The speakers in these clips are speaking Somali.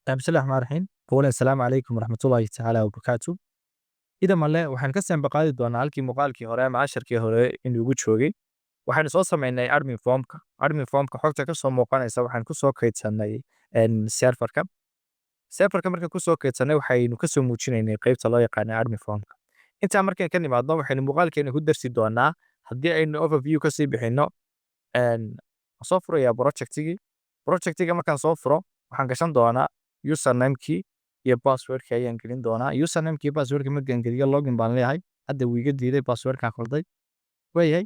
بسم الله الرحمن الرحيم. أولا السلام عليكم ورحمة الله تعالى وبركاته. إذا male waxaan ka sii baqaadi doonaa halkii muuqaalkii hore ama casharkii hore inugu joogay. Waxaan soo sameynay admin formka. Admin formka xogta ka soo muuqanaysa waxaan ku soo kaydsanay serverka. Serverka markaan ku soo kaydsanay waxaynu ka soo muujinaynay qaybta loo yaqaan admin formka. Intaa markaan ka nimaadno waxaynu muuqaalkeena ku darsi doonaa haddii aynu overview ka sii bixino soo furayaa projectigi. Projectiga markaan soo furo waxaan gashan doonaa username-kii iyo password-ka ayaan gelin doonaa. Username-kii iyo password-ka markaan geliyo login baan leeyahay. Hadda wuu iga diiday password-kaan khalday. Waayahay.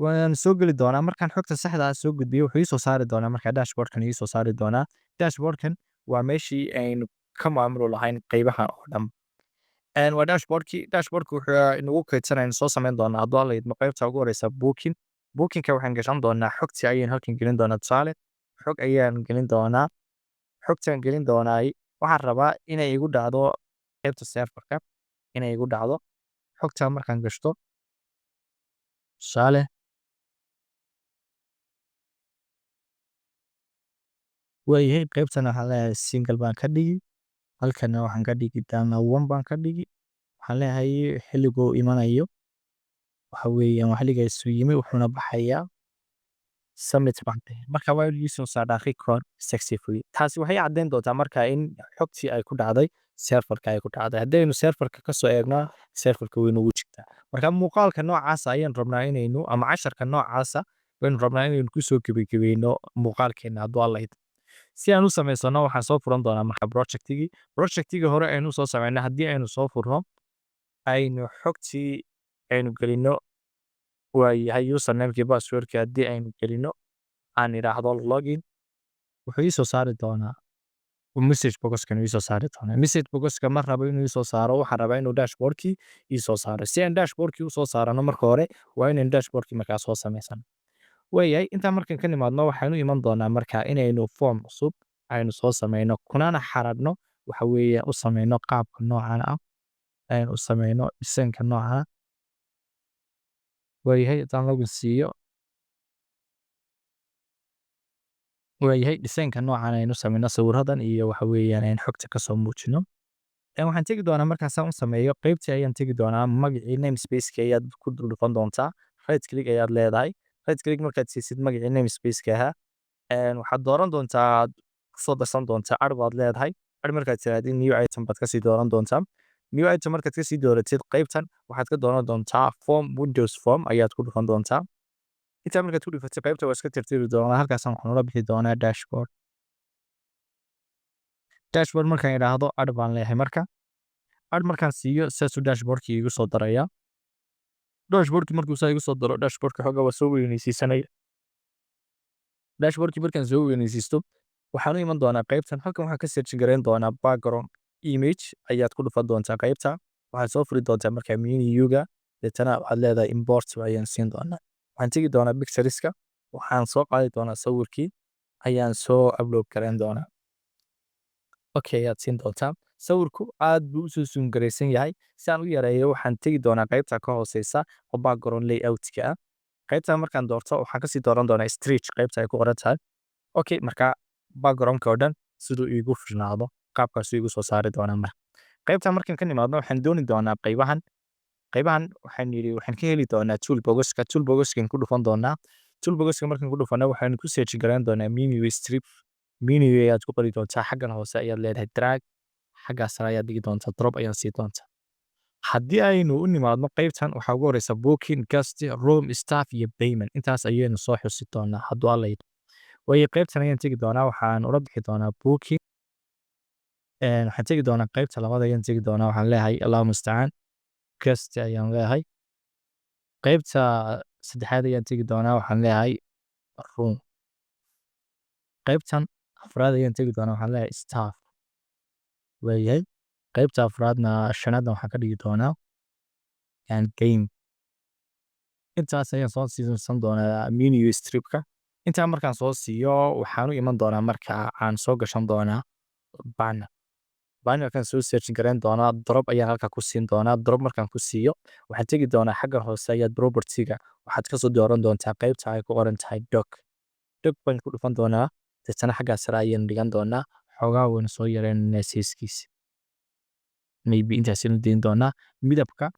Waan soo geli doonaa markaan xogta saxda ah soo gudbiyo wuxuu ii soo saari doonaa markaa dashboard-kan ii soo saari doonaa. Dashboard-kan waa meeshii aynu ka maamuli lahayn qaybahan oo dhan. Waa dashboard-kii. Dashboard-ku wuxuu inagu kaydsanayna soo sameyn doonaa hadduu alla idmo qaybta ugu horeysa booking. Booking-ka waxaan gashan doonaa xogtii ayaan halkan gelin doonaa tusaale. Xog ayaan gelin doonaa. Xogtaan gelin doonaay waxaan rabaa inay igu dhacdo qaybta serverka inay igu dhacdo xogtaan markaan gashto tusaale waayahay qaybtana waxaan leeyahay single baan ka dhigi halkana waxaan ka dhigi download one baan ka dhigi waxaan leeyahay xilliguu imanayo waxa weeyaan waa xilligaasu yimi wuxuuna baxayaa summit baan marka waa ii soo saaraa record successfully taasi waxay caddeyn doontaa marka in xogtii ay ku dhacday serverka ay ku dhacday haddaynu serverka ka soo eegno serverka way nagu jirtaa marka muuqaalka noocaas ayaan rabnaa inaynu ama casharka noocaasa waynu rabnaa inaynu ku soo gebagabeyno muuqaalkeena hadduu alla idmo si aan u samaysano waxaan soo furan doonaa marka projectigii hore aynu soo sameynay haddii aynu soo furno aynu xogtii aynu gelino waayahay username-kii password-ka haddii aynu gelino aan idhaahdo login wuxuu ii soo saari doonaa message box-kan ii soo saari doonaa message box-ka ma rabo inuu ii soo saaro waxaan rabaa inuu dashboard-kii ii soo saaro si aan dashboard-kii u soo saarano marka hore waa inaynu dashboard-kii markaa soo samaysano waayahay intaa markaan ka nimaadno waxaanu iman doonaa markaa inaynu form cusub aynu soo sameyno kunana xaradno waxa weeye u sameyno qaabka noocan ah aynu u sameyno dhisanka noocan ah waayahay haddaan login siiyo waayahay dhisanka noocan aynu sameyno sawiradan iyo waxa weeyaan aynu xogta ka soo muujino waxaan tegi doonaa markaasaan u sameeyo qaybtii ayaan tegi doonaa magacii namespace-ka ayaad ku dhufan doontaa right click ayaad leedahay right click markaad siisid magacii namespace-ka ahaa waxaad dooran doontaa kusoo darsan doontaa ar baad leedahay ar markaad tirahdid new item baad kasii dooran doontaa new item markaad kasii dooratid qaybtan waxaad ka dooran doontaa form windows form ayaad ku dhufan doontaa intaa markaad ku dhufatid qaybta waa iska tirtiri doonaa halkaasaan waxaan ula bixi doonaa dashboard markaan idhaahdo ar baan leeyahay marka ar markaan siiyo saasuu dashboardkii igu soo daraya dashboardkii markuu saa igu soo daro dashboardka xoogaa waa soo weynaysiisanaya dashboardkii markaan soo weynaysiisto waxaan u iman doonaa qaybtan halkan waxaan ka search gareyn doonaa background image ayaad ku dhufan doontaa qaybta waxaad soo furi doontaa markaa menu-ga deetana waxaad leedahay import ayaan siin doonaa waxaan tegi doonaa pictureska waxaan soo qaadi doonaa sawirkii ayaan soo upload gareyn doonaa okay ayaad siin doontaa sawirku aad buu usoo zoom garaysan yahay si aan u yareeyo waxaan tegi doonaa qaybta ka hooseysa oo background layout-ka ah qaybta markaan doorto waxaan kasii dooran doonaa stretch qaybta ay ku qoran tahay okay marka background-ka oo dhan siduu iigu filnaado qaabkaasuu igu soo saari doonaa marka qaybta markaan ka nimaadno waxaan dooni doonaa qaybahan waxaan yidhi waxaan ka heli doonaa toolbox-kan ku dhufan doonaa toolbox-ka markaan ku dhufano waxaan ku search gareyn doonaa menu strip menu ayaad ku qori doontaa xaggan hoose ayaad leedahay drag xaggaa sare ayaad dhigi doontaa drop ayaad sii doontaa haddii aynu u nimaadno qaybtan waxaa ugu horeysa booking guest room staff iyo payment intaas ayaynu soo xusi doonaa hadduu alla yidhi waayo qaybtan ayaan tegi doonaa waxaan ula bixi doonaa booking waxaan tegi doonaa qaybta labaad ayaan tegi doonaa waxaan leeyahay allahu mustacaan guest ayaan leeyahay qaybta saddexaad ayaan tegi doonaa waxaan leeyahay room qaybtan afraad ayaan tegi doonaa waxaan leeyahay staff waayahay qaybta afraadna shanaadna waxaan ka dhigi doonaa game intaas ayaan soo siisan doonaa menu stripka intaa markaan soo siiyo waxaan u iman doonaa marka aan soo gashan doonaa bannerkan soo search gareyn doonaa drop ayaan halkaa ku siin doonaa drop markaan ku siiyo waxaan tegi doonaa xagga hoose ayaad property-ga waxaad kasoo dooran doontaa qaybta ay ku qoran tahay doc baan ku dhufan doonaa deetana xaggaa sare ayaan dhigan doonaa xoogaa waynu soo yareynaynaa size-kiisa. Maybe intaasaynu dayn doonaa. Midabka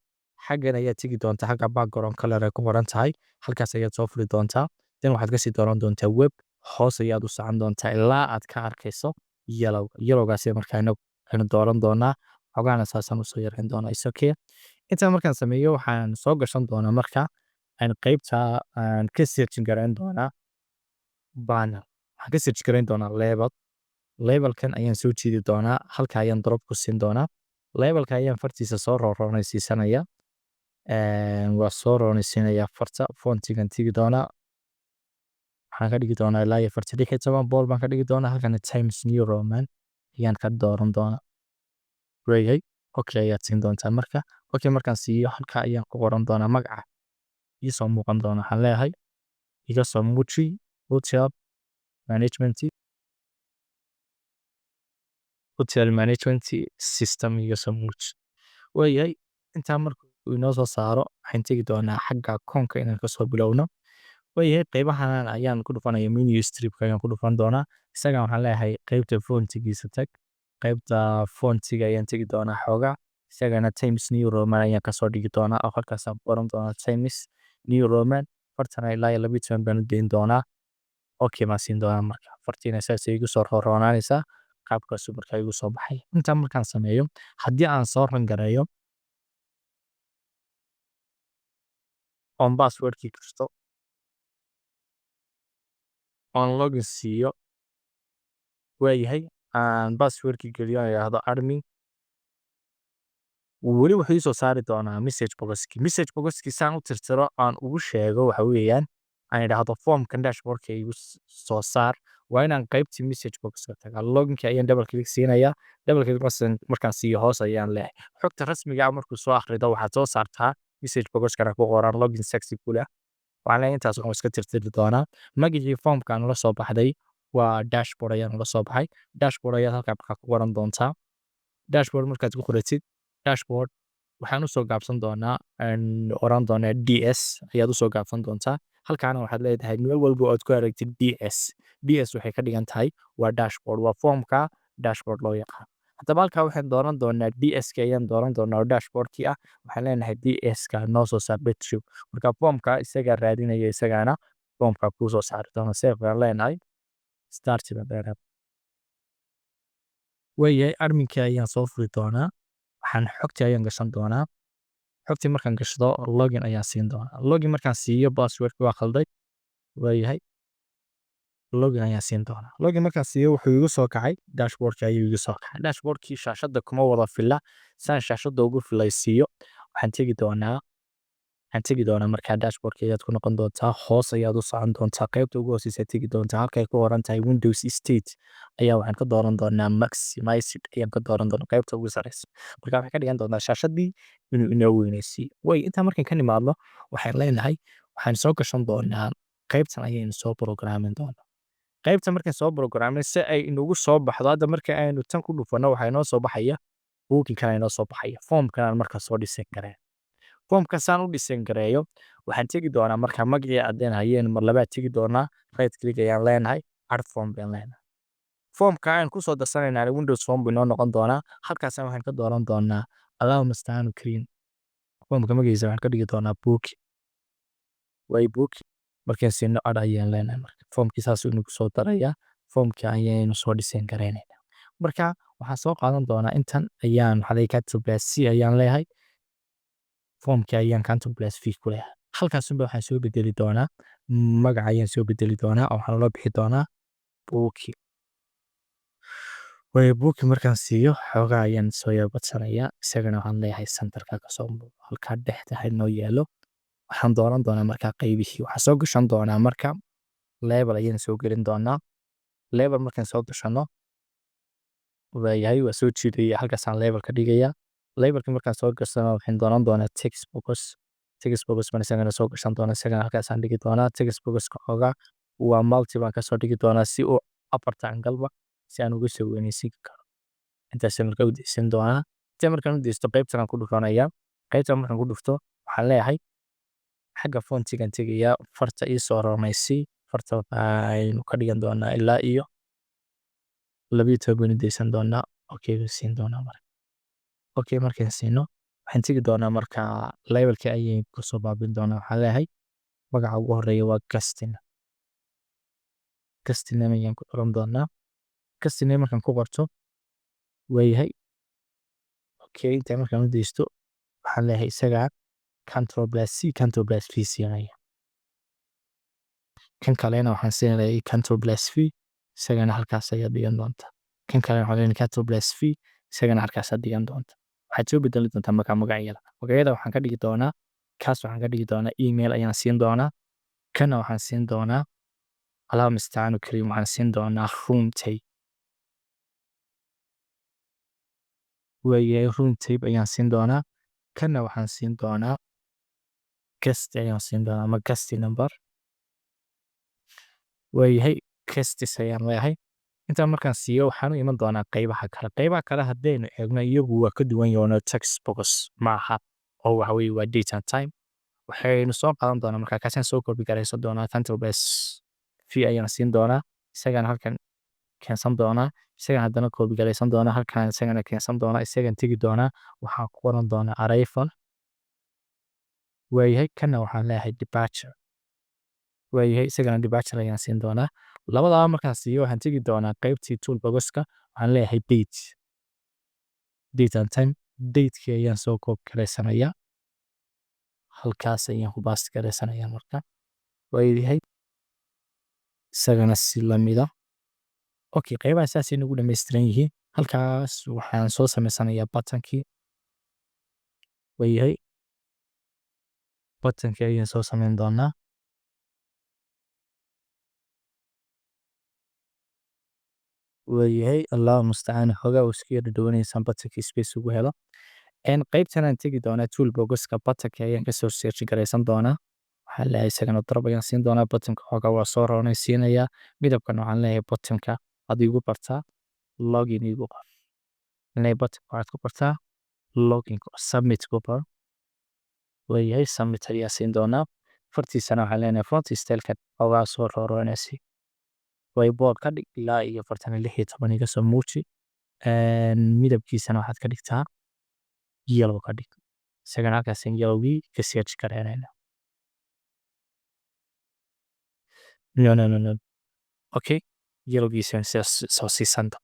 xaggan ayaad tegi doontaa, xagga background color ay ku qoran tahay, halkaas ayaad soo furi doontaa. Then waxaad kasii dooran doontaa web, hoos ayaad u socon doontaa ilaa aad ka arkayso yellow. Yellowgaas markaa aynu dooran doonaa, xoogaana saasaan usoo yareyn doonaa. Is okay. Intaa markaan sameeyo waxaan soo gashan doonaa marka aan qaybta aan ka search gareyn doonaa banner. Waxaan ka search gareyn doonaa label. Labelkan ayaan soo jiidi doonaa, halka ayaan drop ku siin doonaa. Labelka ayaan fartiisa soo roonaysiisanaya. Waa soo roonaysiinaya farta, fontigan tigi doonaa. Waxaan ka dhigi doonaa ilaa iyo 46 bool baan ka dhigi doonaa, halkana Times New Roman ayaan ka dooran doonaa. Weeyay, okay ayaad siin doontaa marka. Okay markaan siiyo halka ayaan ku qoran doonaa magaca. Ii soo muuqan doona waxaan leeyahay iga soo muuji hotel management system iga soo muuji. Weeyay, intaa markuu inoo soo saaro waxaan tegi doonaa xagga koonka inaan kasoo bilowno. Weeyay, qaybahan ayaan ku dhufanaya menu strip ayaan ku dhufan doonaa. Isaga waxaan leeyahay qaybta fontigiisa tag. Qaybta fontiga ayaan tegi doonaa xoogaa. Isagana Times New Roman ayaan kasoo dhigi doonaa, oo halkaas aan qoran doonaa Times New Roman. Fartana ilaa iyo 12 baan u dayn doonaa. Okay ma siin doonaa marka. Fartiina saas igu soo roonaysa. Qaabkaas markaa igu soo baxay. Intaa markaan sameeyo, haddii aan soo rangareeyo on passwordkii kasto on login siiyo, weeyahay aan passwordkii geliyo aan yiraahdo admin, weli wuxuu ii soo saari doonaa message boxkii saan u tirtiro aan ugu sheego waxa weeyaan aan idhaahdo formkan dashboardka igu soo saar. Waa inaan qaybtii message boxka tagaa. Loginkii ayaan double click siinayaa. Double click markaan siiyo hoos ayaan leeyahay. Xogta rasmiga ah markuu soo akhrido waxaad soo saartaa message boxkana ku qoran login successful ah. Waxaan leeyahay intaas waxaan iska tirtiri doonaa. Magacii formkan la soo baxday waa dashboard ayaan la soo baxay. Dashboard ayaad halkaa markaa ku qoran doontaa. Dashboard markaad ku qoratid, dashboard waxaan u soo gaabsan doonaa oran doonaa DS ayaad u soo gaabsan doontaa. Halkaana waxaad leedahay meel walba oo aad ku aragtid DS. DS waxay ka dhigan tahay waa dashboard, waa formka dashboard loo yaqaan. Haddaba halkaa waxaan dooran doonaa DS-ka ayaan dooran doonaa oo dashboardkii ah. Waxaan leenahay DS-ka noo soo saar betri. Marka formka isagaa raadinaya, isagaana formka kuu soo saari doona. Save baan leenahay. Start baan leenahay. Weeyay, adminkii ayaan soo furi doonaa. Waxaan xogtii ayaan gashan doonaa. Xogtii markaan gashado login ayaan siin doonaa. Login markaan siiyo passwordkii waa khalday. Weeyay, login ayaan siin doonaa. Login markaan siiyo wuxuu igu soo kacay dashboardkii ayuu igu soo kacay. Dashboardkii shaashadda kuma wada filla. Saan shaashadda ugu filaysiiyo waxaan tegi doonaa markaa dashboardkii ayaad ku noqon doontaa. Hoos ayaad u socon doontaa. Qaybta ugu hooseysa tegi doontaa. Halkay ku qoran tahay Windows State ayaa waxaan ka dooran doonaa maximized ayaan ka dooran doonaa qaybta ugu sareysa. Marka waxay ka dhigan doontaa shaashaddii inuu inoo weynaysiiyo. Way intaa markaan ka nimaadno waxaan leenahay waxaan soo gashan doonaa qaybtan ayaynu soo programin doonaa. Qaybta markaan soo programin si ay inagu soo baxdo hadda marka aynu tan ku dhufano waxaa inoo soo baxaya booking-kan inoo soo baxaya. Formkan aan markaa soo dhisan kareen. Formka saan u dhisan gareeyo waxaan tegi doonaa markaa magacii aadeen hayeen mar labaad tegi doonaa. Right click ayaan leenahay. Add form baan leenahay. Formka aan ku soo darsanayna Windows form inoo noqon doonaa. Halkaas waxaan ka dooran doonaa allow mastanu clean. Formka magaciisa waxaan ka dhigi doonaa booking. Way booking. Markaan siino add ayaan leenahay marka. Formkii saas uu inagu soo daraya. Formkii ayaynu soo dhisan gareynaynaa. Marka waxaan soo qaadan doonaa intan ayaan waxaa control plus C ayaan leeyahay. Formkii ayaan control plus V ku leeyahay. Halkaas waxaan soo bedeli doonaa magaca ayaan soo bedeli doonaa oo waxaan loo bixi doonaa booking. Way booking markaan siiyo xoogaa ayaan soo yaabadsanaya. Isagana waxaan leeyahay centerka ka soo muuqdo. Halkaa dhexda noo yaalo. Waxaan dooran doonaa markaa qaybihii. Waxaan soo gashan doonaa marka label ayaan soo gelin doonaa. Label markaan soo gashano weeyahay waa soo jiidaya halkaasaan label ka dhigaya. Labelka markaan soo gashano waxaan dooran doonaa text box. Text box baan isagana soo gashan doonaa. Isagana halkaasaan dhigi doonaa. Text boxka xoogaa waa multi baan ka soo dhigi doonaa si uu afarta angalba si aan ugu soo weynaysiin karo. Intaas markaa u deysan doonaa. Inta markaan u deysto qaybtan aan ku dhufanaya. Qaybtan markaan ku dhufto waxaan leeyahay xagga fontigan tegaya farta ii soo roonaysi. Farta aynu ka dhigan doonaa ilaa iyo 12 baynu deysan doonaa okay baan siin doonaa marka okay markaan siino waxaan tegi doonaa marka levelka ayay kusoo baabin doonaa waxaa leeyahay magaca ugu horeeya waa Gustin ayaan ku qoran doonaa Gustin markaan ku qorto waayahay okay inta markaan u deysto waxaan leeyahay isaga Control+C siinaya kan kalena waxaan siinayaa Control+V isagana halkaas ayaa dhigan doonta kan kalena waxaan leeyahay Control+V isagana halkaas ayaa dhigan doonta waxaad soo bedeli doontaa magacyada waxaan ka dhigi doonaa kaas waxaan ka dhigi doonaa email ayaan siin doonaa kana waxaan siin doonaa alaab istaanu karim waxaan siin doonaa room tape ayaan siin doonaa kana waxaan siin doonaa guest ayaan siin doonaa ama guest number waayahay guestis ayaan leeyahay intaan markaan siiyo waxaan u iman doonaa qaybaha kale haddaynu eegno iyagu waa ka duwan yahoona text box maaha oo waxa weeye waa date and time waxaynu soo qaadan doonaa markaa kaasaan soo koobi garaysan doonaa Control+V ayaan siin doonaa isagana halkan keensan doonaa isagan haddana koobi garaysan doonaa halkan isagana keensan doonaa isagan tegi doonaa waxaan ku qoran doonaa arrival waayahay kana waxaan leeyahay departure waayahay isagana departure ayaan siin doonaa labadaba markaan siiyo waxaan tegi doonaa qaybtii toolboxka waxaan leeyahay date and time datekii ayaan soo koobi garaysanayaa halkaas ayaan ku baasti garaysanayaa marka waayahay isagana si lamida okay qaybaha saasay nagu dhammaystiran yihiin halkaas waxaan soo samaysanayaa butankii waayahay butankii ayaan soo samayn doonaa waayahay allahu mustacaan xogaa uu iska yara dhawanaysaan butankii space ugu helo qaybtan aan tegi doonaa toolboxka butanka ayaan kasoo search garaysan doonaa waxaan leeyahay isagana darab ayaan siin doonaa butanka xoogaa waa soo roonaysiinayaa midabkan waxaan leeyahay butanka ad igu bartaa login igu qor butanka waxaad ku bartaa login submit ku qor waayahay submit ayaa siin doonaa fartiisana waxaan leenahay front styleka xoogaa soo rooroonaysi whiteboard ka dhig ilaa iyo 46 iga soo muuji midabkiisana waxaad ka dhigtaa yellow ka dhig isagana halkaas yellowgii ka search gareynayna no okay yellowgiisa soo siisanta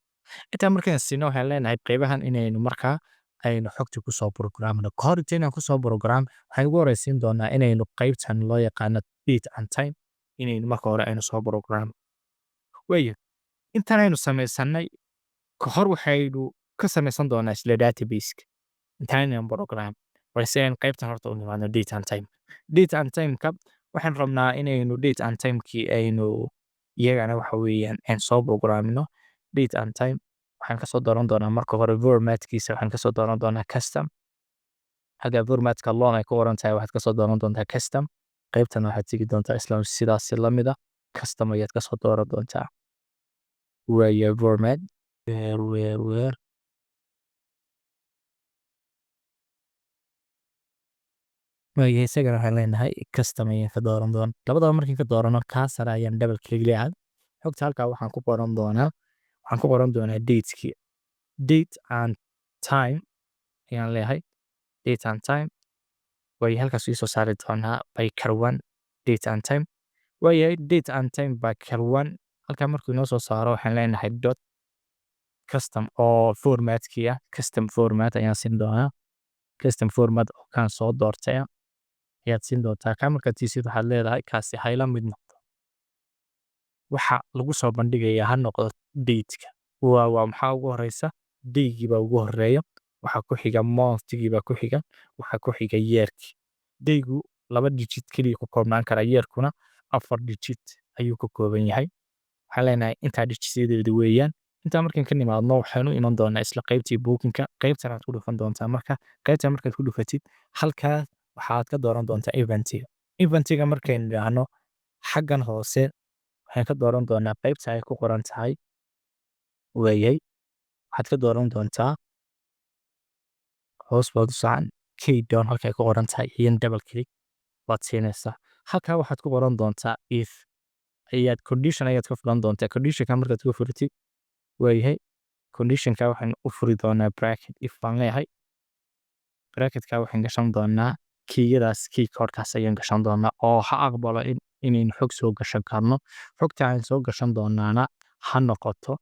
intaa markaan siino waxaan leenahay qaybahan inaynu markaa aynu xogta kusoo programno kahor intaynaan kusoo program waxaan ugu horeysiin doonaa inaynu qaybtan loo yaqaano date and time inaynu marka hore aynu soo program waayo intaan aynu samaysanay kahor waxaynu ka samaysan doonaa isla databaseka intaan program balse aan qaybtan horta u nimaadno date and time-ka waxaan rabnaa inaynu date and time-kii aynu iyagana waxa weeyaan aan soo programino date and time waxaan kasoo dooran doonaa marka hore formatkiisa waxaan kasoo dooran doonaa custom haga formatka loan ay ku qoran tahay waxaad kasoo dooran doontaa custom qaybtan waxaad tegi doontaa isla sidaas lamida custom ayaad kasoo dooran doontaa waayo format where waayahay isagana waxaan leenahay custom ayaan ka dooran doonaa labadaba markaan ka doorano kaa sare ayaan double click leeyahay xogta halkaa waxaan ku qoran doonaa datekii date and time ayaan leeyahay date and time waayahay halkaas ii soo saari doonaa by karwan date and time waayahay date and time by karwan halkaa markuu inoo soo saaro waxaan leenahay dot custom oo formatkii ah custom format ayaan siin doonaa custom format oo kaan soo doortay ayaad siin doontaa kaa markaad siisid waxaad leedahay kaasi hayla mid noqdo waxa lagu soo bandhigayaa ha noqdo dateka waa maxaa ugu horeysa daygii baa ugu horeeya waxaa ku xiga monthgii baa ku xiga waxaa ku xiga yeerkii daygu 2 digit keliya ku koobnaan kara yeerkuna 4 digit ayuu ka kooban yahay waxaan leenahay intaa digityadeedu weeyaan intaa markaan ka nimaadno waxaanu iman doonaa isla qaybtii bookinka qaybtan aad ku dhufan doontaa marka qaybtan markaad ku dhufatid halkaas waxaad ka dooran doontaa eventiga markaynu idhaahno xaggan hoose waxaan ka dooran doonaa qaybta ay ku qoran tahay weeyay waxaad ka dooran doontaa hoos baad u saacan keydown halka ay ku qoran tahay iyo double click baad siinaysaa halkaa waxaad ku qoran doontaa if ayaad condition ayaad ka fulan doontaa conditionka markaad ku furatid waayahay conditionka waxaan u furi doonaa bracket if baan leeyahay bracketka waxaan gashan doonaa kiyadaas key codekaas ayaan gashan doonaa oo ha aqbalo inaynu xog soo gashan karno xogta aan soo gashan doonaana ha noqoto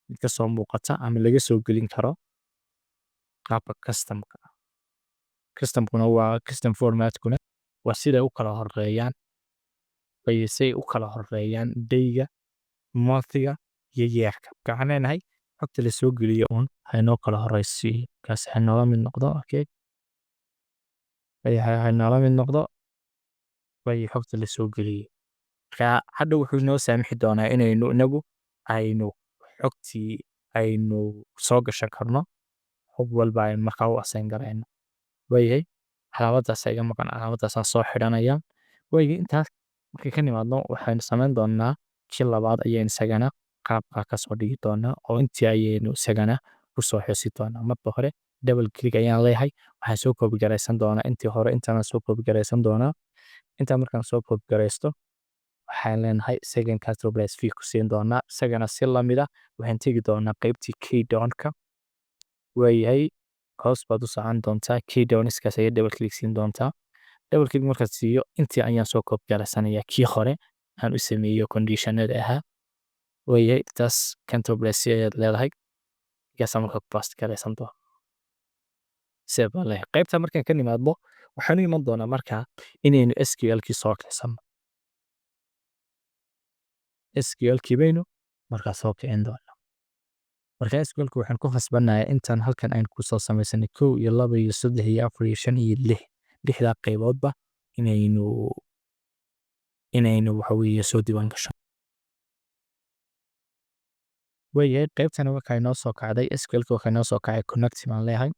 mid kasoo muuqata ama laga soo gelin karo qaabka customkuna waa custom formatkuna waa siday u kala horeeyaan say u kala horeeyaan dayga monthga iyo yeerka waxaan leenahay xogta la soo geliyo uun haynoo kala horeysiiyo kaas haynoola mid noqdo okay haynoola mid noqdo way xogta la soo geliyey marka hadda wuxuu inoo saamixi doonaa inaynu inagu aynu xogtii aynu soo gashan karno xog walba aynu markaa u asayn garayno waayahay calaamadaas iga maqan calaamadaasaan soo xidhanaya waayahay intaas markay ka nimaadno waxaynu samayn doonaa kii labaad ayaynu isagana qaabkaa kasoo dhigi doonaa oo intii ayaynu isagana kusoo xusi doonaa marka hore double click ayaan leeyahay waxaan soo koobi garaysan doonaa intii hore intaan soo koobi garaysan doonaa intaa markaan soo koobi garaysto waxaan leenahay second control plus v ku siin doonaa isagana si lamid ah waxaan tegi doonaa qaybtii keydownka waayahay hoos baad u socon doontaa keydowniskaas ayaa double click siin doontaa double click markaad siiyo intii ayaan soo koobi garaysanayaa kii hore aan u sameeyo conditionada ahaa waayahay taas control plus c ayaad leedahay igaasa markaa ku bast garaysan doona see baan leeyahay qaybta markaan ka nimaadno waxaanu iman doonaa markaa inaynu SQL-kii soo kicsano SQL-kii baynu markaa soo kicin doonaa marka SQL-ku waxaan ku khasbanayaa intaan halkan aynu ku soo samaysanay 1 iyo 2 iyo 3 iyo 4 iyo 5 iyo 6 lixdaa qayboodba inaynu waxa weeye soo diiwaan gasho waayahay qaybtana waxay noo soo kacday SQL-ka waxay noo soo kacay connect baan leeyahay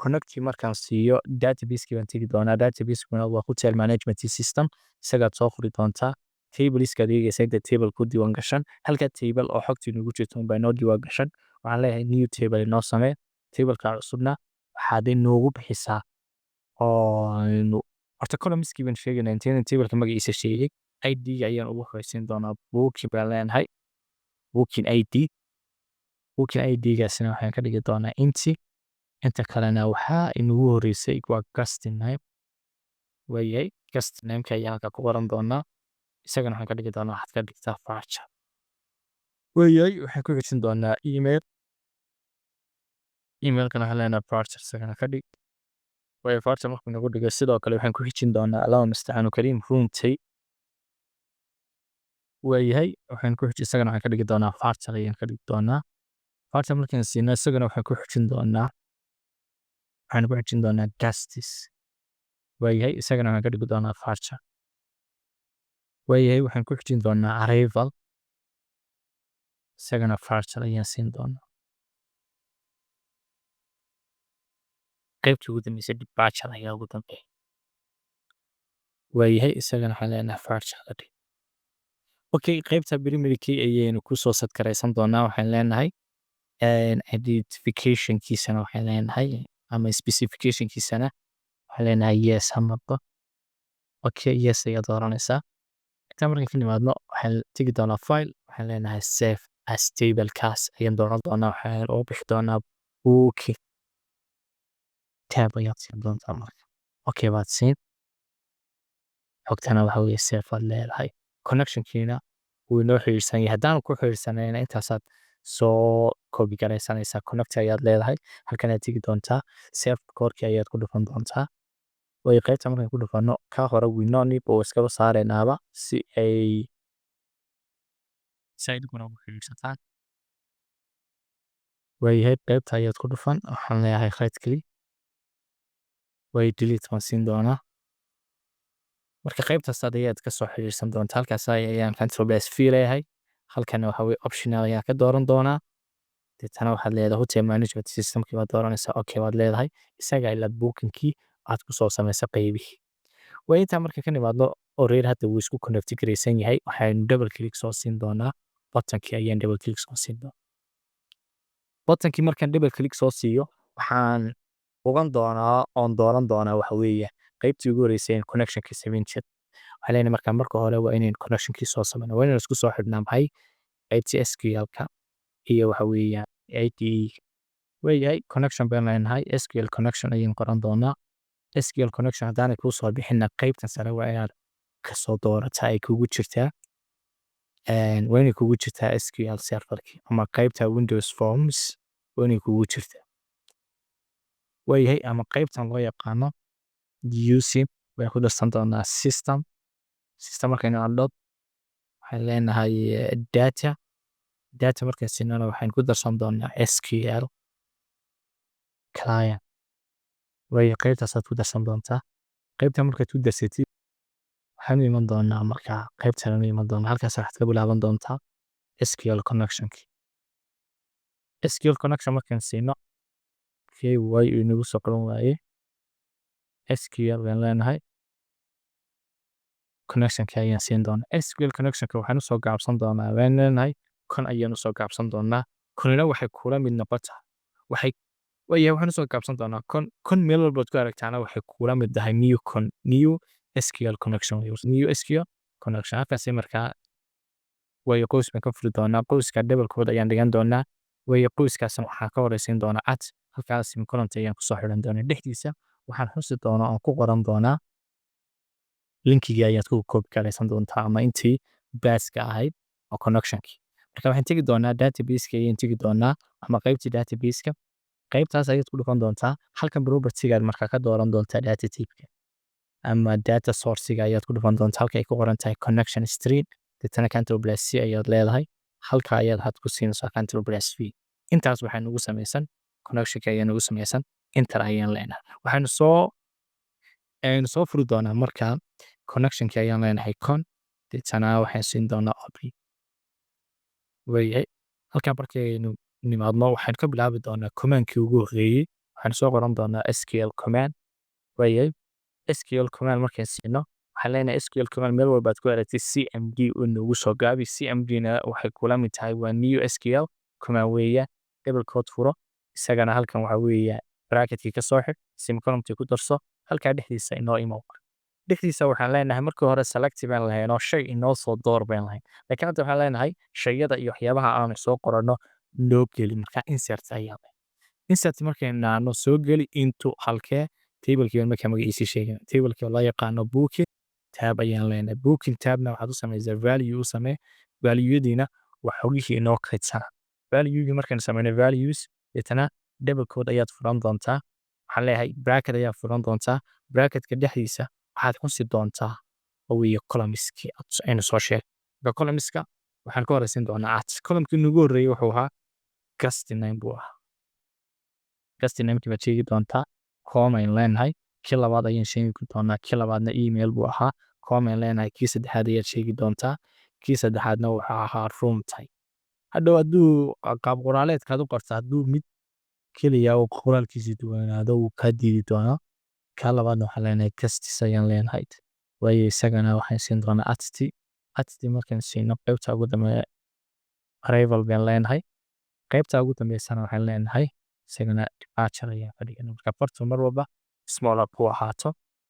connectii markaan siiyo database-kii baan tegi doonaa database-kuna waa hotel management system isagaad soo furi doontaa tableskaad eegaysa inta table ku diiwaan gashan halka table oo xogtii nagu jirto unbaa noo diiwaan gashan waxaan leeyahay new table inoo samee tableka cusubna waxaad inoogu bixisaa oo horta columnskii baan sheegaynaa intaynan tableka magaciisa sheegay id ayaan ugu horeysiin doonaa booking baan leenahay booking id-gaasina waxaan ka dhigi doonaa inta kalena waxaa inugu horeysay waa customname waayahay customnameka ayaan halka ku qoran doonaa isagana waxaan ka dhigi doonaa waxaad ka dhigtaa farcha waayahay waxaan ku xijin doonaa emailkana waxaan leenahay farcha isagana ka dhig waayo farcha markuu nagu dhigo sidoo kale waxaan ku xijin doonaa allahuma mustacaan kariim runtii waayahay waxaan ku xijin isagana waxaan ka dhigi doonaa farcha ayaan ka dhigi doonaa farcha markaan siino isagana waxaan ku xijin doonaa justice waayahay isagana waxaan ka dhigi doonaa farcha waayahay waxaan ku xijin doonaa arrival isagana farcha ayaan siin doonaa qaybtii ugu dambeysay departure ayaa ugu dambeeya waayahay isagana waxaan leenahay farcha la dhig okay qaybta primary key ayaynu kusoo sadkaraysan doonaa waxaan leenahay identificationkiisana waxaan leenahay ama specificationkiisana waxaan leenahay yes ha noqdo okay yes ayaad dooranaysaa intaa markaan ka nimaadno waxaan tegi doonaa file waxaan leenahay save as tablekaas ayaan dooran doonaa waxaan ugu bixi doonaa booking tab ayaad siin doontaa marka okay baad siin xogtana waxa weeye save aad leedahay connectionkiina wuu inoo xiriirsan yahay haddaan ku xiriirsanayna intaasaad soo koobi garaysanaysaa connect ayaad leedahay halkanaad tegi doontaa save koorkii ayaad ku dhufan doontaa way qaybta markaan ku dhufano ka hore winonib oo iskaba saaraynaaba si ay saidkuna ugu xiriirsataan waayahay qaybta ayaad ku dhufan waxaan leeyahay right click way delete baan siin doonaa marka qaybtaas ayaad ka soo xiriirsan doontaa halkaas ayaan control plus v leeyahay halkana waxa weye optional ayaan ka dooran doonaa deetana waxaad leedahay hotel management systemkii baad dooranaysaa okay baad leedahay isaga ilaad bookingkii aad ku soo samaysa qaybihii waa intaa marka ka nimaadno oo reer hadda wuu isku connect garaysan yahay waxaanu double click soo siin doonaa butankii ayaan double click soo siin doonaa butankii markaan double click soo siiyo waxaan ogan doonaa oon dooran doonaa waxa weeye qaybtii ugu horeysay connectionkii samayn jir waxaa leenahay marka hore waa inaynu connectionkii soo samayno waa inaynu isku soo xidhnaa maxay qaybtii SQL-ka iyo waxa weeyaan IDE weeyahay connection baan leenahay SQL connection ayaan qoran doonaa SQL connection haddaanay kuu soo bixinna qaybtan sare waa inaad kasoo doorataa ay kugu jirtaa waa inay kugu jirtaa SQL serverki ama qaybta Windows Forms waa inay kugu jirtaa weeyahay ama qaybtan loo yaqaano USIM way ku darsan doonaa system markaynu adhood waxaan leenahay data markaan siinana waxaan ku darsan doonaa SQL client way qaybtaasaad ku darsan doontaa qaybta markaad ku darsatid waxaan u iman doonaa markaa qaybtan u iman doonaa halkaas waxaad ka bilaaban doontaa SQL connection markaan siino way inagu soo qaban waaye SQL baan leenahay connectionka ayaan siin doonaa SQL connectionka waxaan usoo gaabsan doonaa waan leenahay kon ayaan usoo gaabsan doonaa konina waxay kula mid noqotaa waxaan usoo gaabsan doonaa kon meel walbaad ku aragtaana waxay kula mid tahay new SQL connection halkaasi markaa way qoys baan ka furi doonaa qoyska double-kood ayaan dhigan doonaa way qoyskaasna waxaan ka horeysiin doonaa at halkaas column ayaan kusoo xiran doonaa dhexdiisa waxaan xusi doonaa oo ku qoran doonaa linkigii ayaad ku copy garaysan doontaa ama intii baaska ahayd oo connectionkii marka waxaan tegi doonaa database-ka ayaan tegi doonaa ama qaybtii database-ka qaybtaas ayaad ku dhufan doontaa halkan property-gaad markaa ka dooran doontaa data type-ka ama data source-ga ayaad ku dhufan doontaa halka ay ku qoran tahay connection stream deetana control plus c ayaad leedahay halka ayaad had ku siinaysaa control plus v intaas waxaa nagu samaysan connectionka ayaa nagu samaysan inter ayaan leenahay waxaanu soo furi doonaa markaa connectionka ayaan leenahay deetana waxaan siin doonaa obli weeyahay halkaa markaynu nimaadno waxaan ka bilaabi doonaa commandkii ugu horreeyey waxaan soo qoran doonaa SQL command weeyahay SQL command markaan siino waxaan leenahay SQL command meel walbaad ku aragtay CMD uu nagu soo gaabi CMD-na waxay kula mid tahay waa new SQL command weeya double-kood furo isagana halkan waxaa weeya bracketkii ka soo xir semicolumkii ku darso halkaa dhexdiisa inoo imo dhexdiisa waxaan leenahay markii hore select baan lahayn oo shay inoo soo door baan lahayn laakiin hadda waxaan leenahay shayada iyo waxyaabaha aan soo qoranno noo geli markaa insert markaynu naano soo geli into halkee tablekii markaa magaciisii sheegay tablekii loo yaqaano booking tab ayaan leenahay booking tabna waxaad u samaysaa value u samee valueyadiina waa xogihii inoo kaydsanaa valuegii markaan samayno values deetana double-kood ayaad furan doontaa waxaan leeyahay bracket ayaad furan doontaa bracketka dhexdiisa waxaad xusi doontaa oo weeye columnskii aynu soo sheegay marka columnska waxaan ka horeysiin doonaa at columnkii nagu horreeyey wuxuu ahaa guest name buu ahaa guest namekii baad sheegi doontaa ayaan leenahay kii labaad ayaan sheegi doonaa kii labaadna email buu ahaa ayaan leenahay kii saddexaad ayaad sheegi doontaa kii saddexaadna wuxuu ahaa room type hadhow hadduu qaab qoraaleedkaad u qorta hadduu mid keliya oo qoraalkiisii duwanaado uu kaa diidi doonaa kaa labaadna waxaan leenahay guestis ayaan leenahay waayo isagana waxaan siin doonaa atti markaan siino qaybta ugu dambeeya arrival baan leenahay qaybta ugu dambeysana waxaan leenahay isagana departure ayaan ka dhigana marka fartu mar walba small up ku ahaato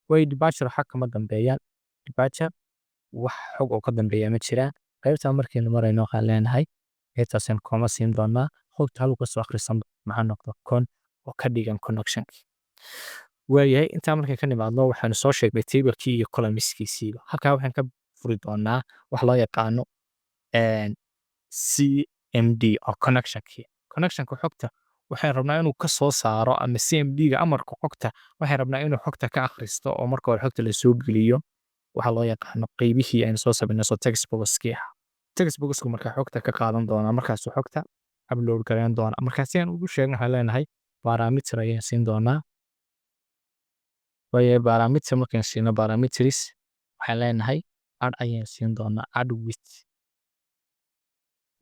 way departure xag kama dambeeyaan departure wax xog oo ka dambeeya ma jiraan qaybta markaynu marayno waxaan leenahay qaybtaasaan koma siin doonaa xogta halku kasoo akhrisan maxaa noqdo oo ka dhigan connectionki waayahay intaa markay ka nimaadno waxaanu soo sheegnay tablekii iyo columnskiisiiba halkaa waxaan ka furi doonaa wax loo yaqaano CMD oo connectionka xogta waxaan rabnaa inuu ka soo saaro ama CMD-ga amarka xogta waxaan rabnaa inuu xogta ka akhristo oo marka hore xogta la soo geliyo waxa loo yaqaano qaybihii aynu soo sameynay soo text box-kii ah text box-ku markaa xogta ka qaadan doonaa markaasuu xogta upload gareyn doonaa markaa si aan ugu sheegno waxaan leenahay parameter ayaan siin doonaa waayo parameter markaan siino parameters waxaan leenahay add ayaan siin doonaa add with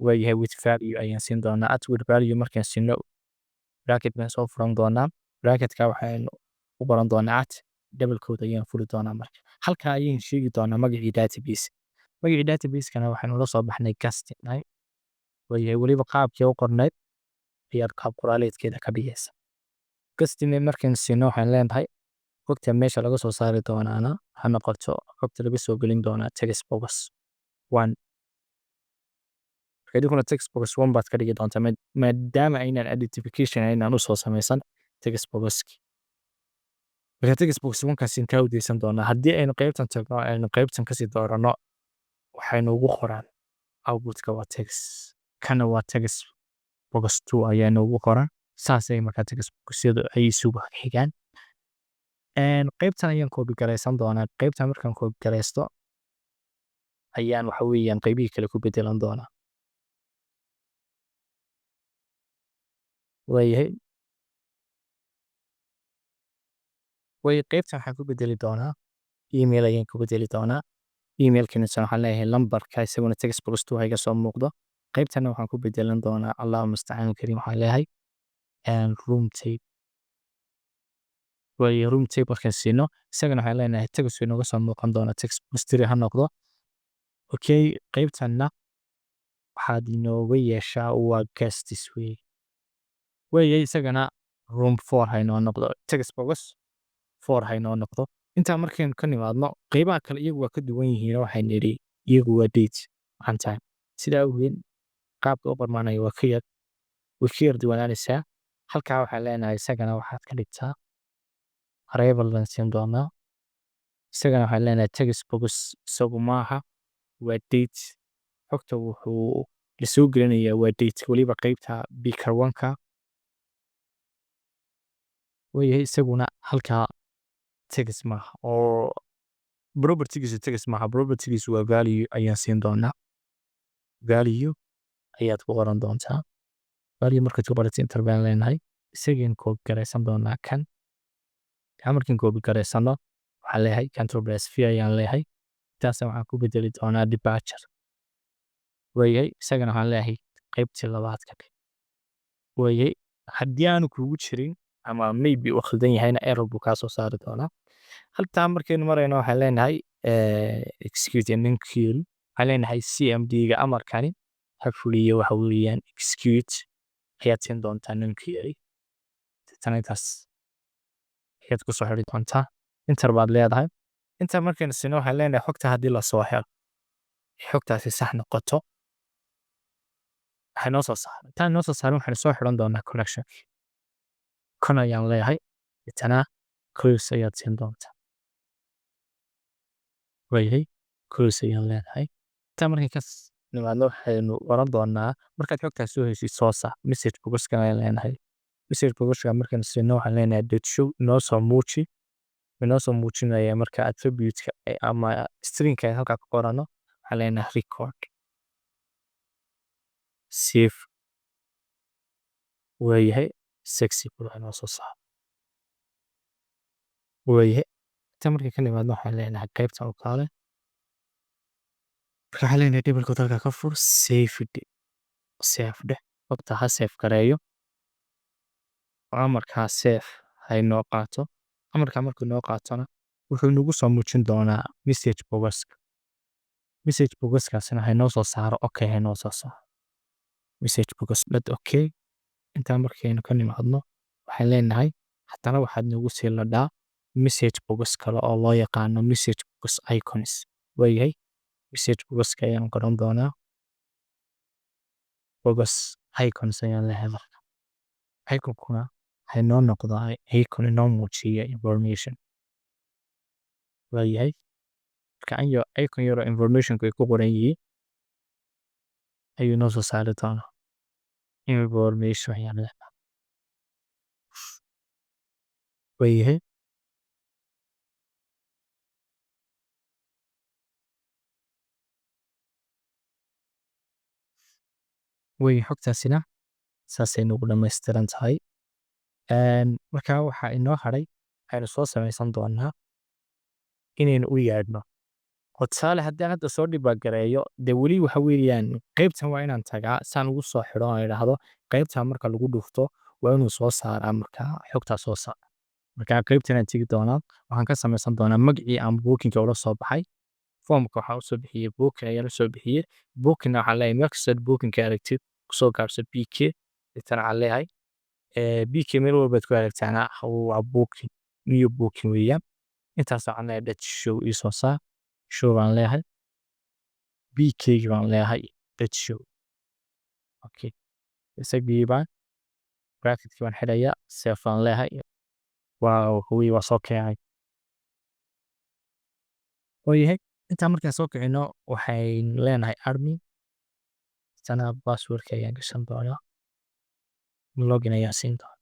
waayahay with value ayaan siin doonaa add with value markaan siino bracket baan soo furan doonaa bracketka waxaan u qoran doonaa at double-kood ayaan furi doonaa marka halkaa ayaan sheegi doonaa magacii database-kana waxaanu la soo baxnay guest name waayahay weliba qaabkii u qorneyd ayaad qaab qoraaleedkeeda ka dhigaysa guest name markaan siino waxaan leenahay xogta meesha laga soo saari doonaana ha noqoto xogta laga soo gelin doonaa text box idinkuna text box 1 baad ka dhigi doontaa maadaama aynaan identification aynaan u soo samaysan text boxki marka text box 1 kaas intaa u deysan doonaa haddii aynu qaybtan tagno aynu qaybtan kasii dooranno waxaynu ugu qoraan outputka waa text kana waa text box 2 ayaanu ugu qoran saasay markaa text boxyadu ay isugu xigaan qaybtan ayaan koobi garaysan doonaa qaybtan markaan koobi garaysto ayaan waxa weeyaan qaybihii kale ku bedelan doonaa waayahay qaybtan waxaan ku bedeli doonaa email ayaan ku bedeli doonaa emailkana waxaan leeyahay lambarka isaguna text box 2 hayga soo muuqdo qaybtana waxaan ku bedelan doonaa allahu mustacaan karim waxaan leeyahay room tape room tape markaan siino isagana waxaan leenahay text inooga soo muuqan doona text box 3 ha noqdo okay qaybtanna waxaad inooga yeeshaa waa guestis weeye isagana room 4 haynoo noqdo text box 4 haynoo noqdo intaa markaynu ka nimaadno qaybaha kale iyagu waa ka duwan yihiin waxaan nidhi iyagu waa date waxaan tahay sidaa awgeed qaabka u qormaanaya waa ka yar duwanaanaysaa halkaa waxaan leenahay isagana waxaad ka dhigtaa arrival baan siin doonaa isagana waxaan leenahay text box isagu maaha waa date xogta wuxuu la soo gelinayaa waa date weliba qaybta beaker 1ka weeye isaguna halkaa text maaha oo propertygiisu text maaha propertygiisu waa value ayaan siin doonaa value ayaad ku qoran doontaa value markaad ku qorato enter baan leenahay isagiin koobi garaysan doonaa kan markiin koobi garaysano waxaan leeyahay control plus v ayaan leeyahay intaasna waxaan ku bedeli doonaa departure weeye isagana waxaan leeyahay qaybtii labaad ka weeye haddii aanu kugu jirin ama maybe uu khaldan yahayna error buu kaa soo saari doonaa halkaa markaynu marayno waxaan leenahay execute ninkiil waxaan leenahay cmd-ga amarkani ha fuliyo waxa weeyaan execute ayaad siin doontaa ninkiil tan intaas ayaad ku soo xiri doontaa inter baad leedahay inta markaynu siino waxaan leenahay xogta haddii la soo helo xogtaasi sax noqoto waxay noo soo saaran intaan noo soo saaran waxaynu soo xiran doonaa connection kon ayaan leeyahay itana close ayaad siin doontaa waayahay close ayaan leedahay intaa markay ka nimaadno waxaynu oran doonaa markaad xogtaas soo heshid soo saar message boxkan ayaan leenahay message boxka markaynu siino waxaan leenahay date show noo soo muuji inoo soo muujinaya marka attribute-ka ama string-ka halkaa ku qorano waxaan leenahay record save waayahay sexy waxaa noo soo saar waayahay inta markay ka nimaadno waxaan leenahay qaybtan oo kale marka waxaan leenahay dhibalkood halkaa ka fur save dheh xogta ha save gareeyo amarkaa save haynoo qaato amarkaa markuu noo qaatona wuxuu nagu soo muujin doonaa message boxkaasina haynoo soo saaro okay haynoo soo saaro message box dad okay intaa markaynu ka nimaadno waxaan leenahay haddana waxaad nagu sii ladhaa message box kale oo loo yaqaano message box icons waayahay message boxka ayaan qoran doonaa box icons ayaan leeyahay marka iconkuna haynoo noqdaa icon inoo muujiya information waayahay marka icon yaroo informationku ay ku qoran yihiin ayuu noo soo saari doonaa information ayaan leeyahay waayahay xogtaasina saasay nagu dhammaystiran tahay markaa waxaa inoo hadhay waxaynu soo samaysan doonaa inaynu u yeedhno oo tusaale haddaan hadda soo dhibaagareeyo dee weli waxa weeyaan qaybtan waa inaan tagaa saan ugu soo xidho aan idhaahdo qaybtan marka lagu dhufto waa inuu soo saaraa markaa xogtaa soo saara markaa qaybtan aan tegi doonaa waxaan ka samaysan doonaa magacii aan bookinka ula soo baxay foomka waxaan usoo bixiyey bookin ayaan usoo bixiyey bookinna waxaan leeyahay meel kastaad bookinka aragtid kusoo gaabso bk itana waxaan leeyahay bk meel walbaad ku aragtaana waa bookin new bookin weeyaan intaas waxaan leeyahay dad show ii soo saar show baan leeyahay bk baan leeyahay dad show okay isagii baan bracketkii baan xidhayaa save aan leeyahay waa soo keenay oo yahay intaa markaan soo kicino waxayn leenahay admin sana passwordka ayaan gashan doonaa login ayaan siin doonaa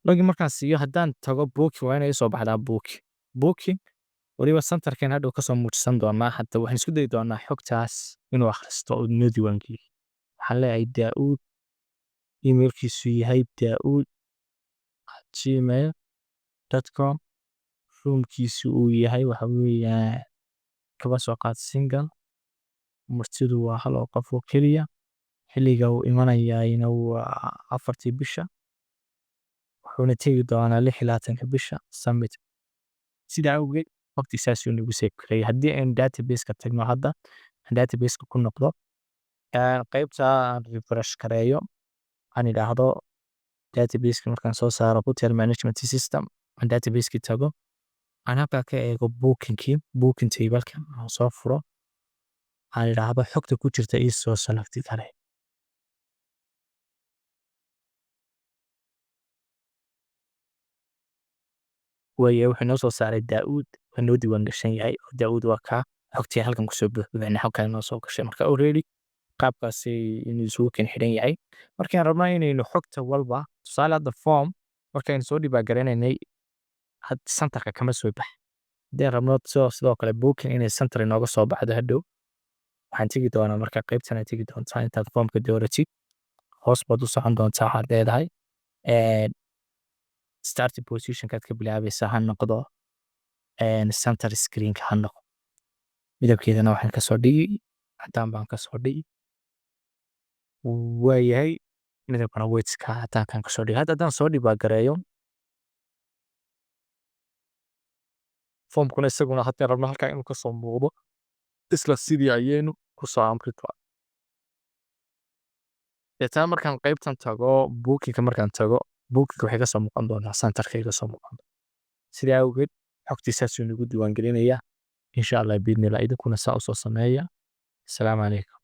login markaan siiyo haddaan tago booking waa inay soo baxdaa booking waliba centerkan hadhow kasoo muujisan doonaa hadda waxaan isku dayi doonaa xogtaas inuu akhristo oo noo diiwaangeliyo waxaan leeyahay daauud emailkiisu yahay daauud@gmail.com roomkiisu uu yahay waxa weeyaan kaba soo qaad single martidu waa hal oo qof oo keliya xilliga uu imanayayna waa 4tii bisha wuxuuna tegi doonaa 26 bisha summit sidaa awgeed waqti saasuu nagu save gareeyay haddii aan database-ka tagno hadda database-ka ku noqdo qaybta aan refresh gareeyo aan idhaahdo database-ka markaan soo saaro hotel management system aan database-ki tago aan halkaa ka eego booking table-ka aan soo furo aan idhaahdo xogta ku jirta ii soo select garee waayo wuxuu noo soo saaray daauud waa noo diiwaan gashan yahay oo daauud waa kaa xogtii halkan kusoo buuxbuuxina halkan noo soo gashay marka already qaabkaasi inuu isugu kan xidhan yahay markaan rabnaa inaynu xogta walba tusaale hadda form markaynu soo dhibaagaraynay centerka kama soo bax haddii rabno sidoo kale booking inay center inooga soo baxdo hadhow waxaan tegi doonaa marka qaybtan aad tegi doontaa intaad formka dooratid hoos baad u socon doontaa waxaad leedahay starting positionkaad ka bilaabaysaa ha noqdo center screenka ha noqdo midabkeedana waxaan kasoo dhigi haddaan baan kasoo dhigi waayahay midabkana weightska haddaankan kasoo dhigi hadda haddaan soo dhibaagareeyo formkuna isaguna haddii rabno halkaa inuu kasoo muuqdo isla sidii ayaynu kusoo amri doonaa deetana markaan qaybtan tago bookingka markaan tago bookingka waxay kasoo muuqan doonaa centerkay kasoo muuqan sidaa awgeed xogtiisaasuu nagu diiwaangelinayaa insha allah biidnillah idinkuna saa usoo sameeya asalaamu calaykum